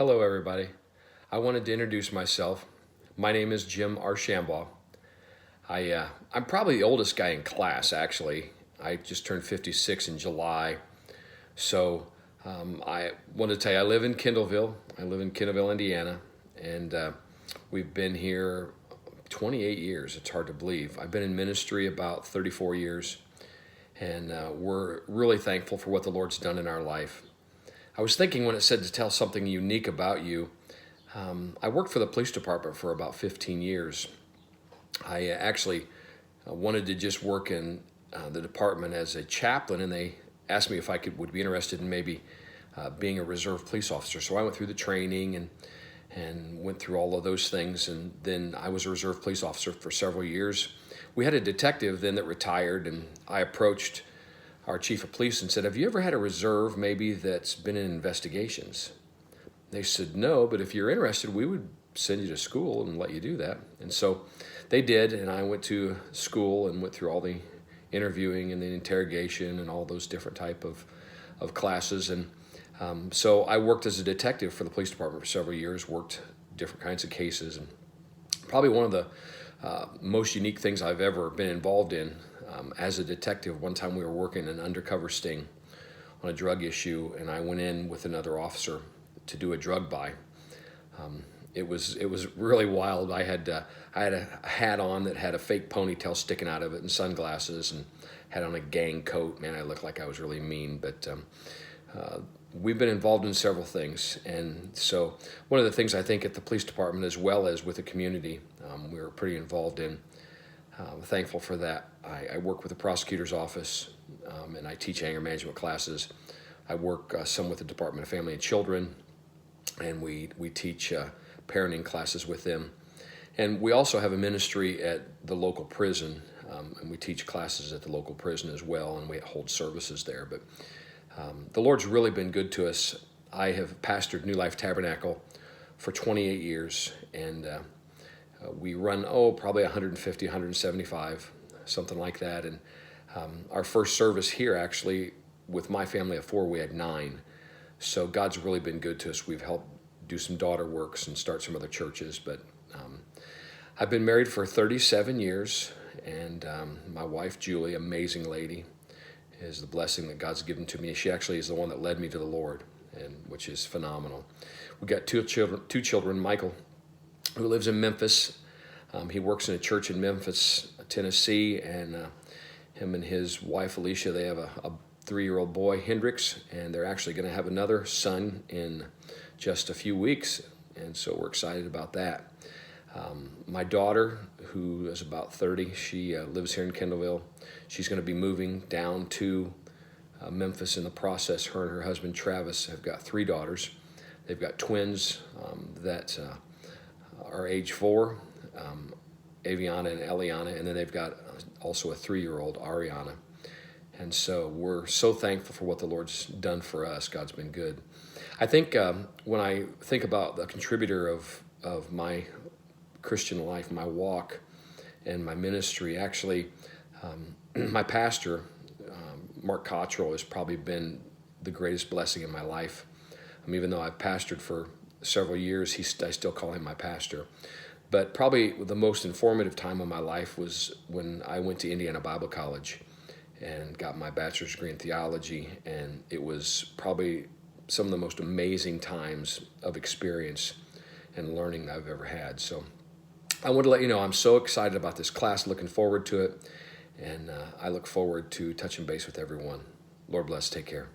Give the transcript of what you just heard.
Hello, everybody. I wanted to introduce myself. My name is Jim Archambault. I'm probably the oldest guy in class, actually. I just turned 56 in July. I want to tell you, I live in Kendallville. I live in Kendallville, Indiana, and we've been here 28 years. It's hard to believe. I've been in ministry about 34 years, and we're really thankful for what the Lord's done in our life. I was thinking when it said to tell something unique about you, I worked for the police department for about 15 years. I actually wanted to just work in the department as a chaplain, and they asked me if would be interested in maybe being a reserve police officer. So I went through the training and went through all of those things, and then I was a reserve police officer for several years. We had a detective then that retired, and I approached our chief of police and said, "Have you ever had a reserve maybe that's been in investigations?" They said, "No, but if you're interested, we would send you to school and let you do that." And so they did, and I went to school and went through all the interviewing and the interrogation and all those different type of classes. And so I worked as a detective for the police department for several years, worked different kinds of cases. And probably one of the most unique things I've ever been involved in as a detective, one time we were working an undercover sting on a drug issue, and I went in with another officer to do a drug buy. It was really wild. I had a hat on that had a fake ponytail sticking out of it and sunglasses, and had on a gang coat. Man, I looked like I was really mean. But we've been involved in several things, and so one of the things I think at the police department, as well as with the community, we were pretty involved in. Thankful for that. I work with the prosecutor's office, and I teach anger management classes. I work some with the Department of Family and Children, and we teach parenting classes with them. And we also have a ministry at the local prison, and we teach classes at the local prison as well, and we hold services there. But the Lord's really been good to us. I have pastored New Life Tabernacle for 28 years, and we run, probably 150, 175, something like that. And our first service here, actually, with my family of 4, we had 9. So God's really been good to us. We've helped do some daughter works and start some other churches. But I've been married for 37 years, and my wife, Julie, amazing lady, is the blessing that God's given to me. She actually is the one that led me to the Lord, and which is phenomenal. We've got two children, Michael, who lives in Memphis. He works in a church in Memphis, Tennessee, and him and his wife, Alicia, they have a 3-year-old boy, Hendrix, and they're actually going to have another son in just a few weeks, and so we're excited about that. My daughter, who is about 30, she lives here in Kendallville. She's going to be moving down to Memphis in the process. Her and her husband, Travis, have got 3 daughters. They've got twins that are age 4, Aviana and Eliana, and then they've got also a 3-year-old, Ariana. And so we're so thankful for what the Lord's done for us. God's been good. I think when I think about the contributor of my Christian life, my walk, and my ministry, actually, my pastor, Mark Cottrell, has probably been the greatest blessing in my life. Even though I've pastored for several years, I still call him my pastor. But probably the most informative time of my life was when I went to Indiana Bible College and got my bachelor's degree in theology, and it was probably some of the most amazing times of experience and learning I've ever had. So I want to let you know I'm so excited about this class, looking forward to it, and I look forward to touching base with everyone. Lord bless, take care.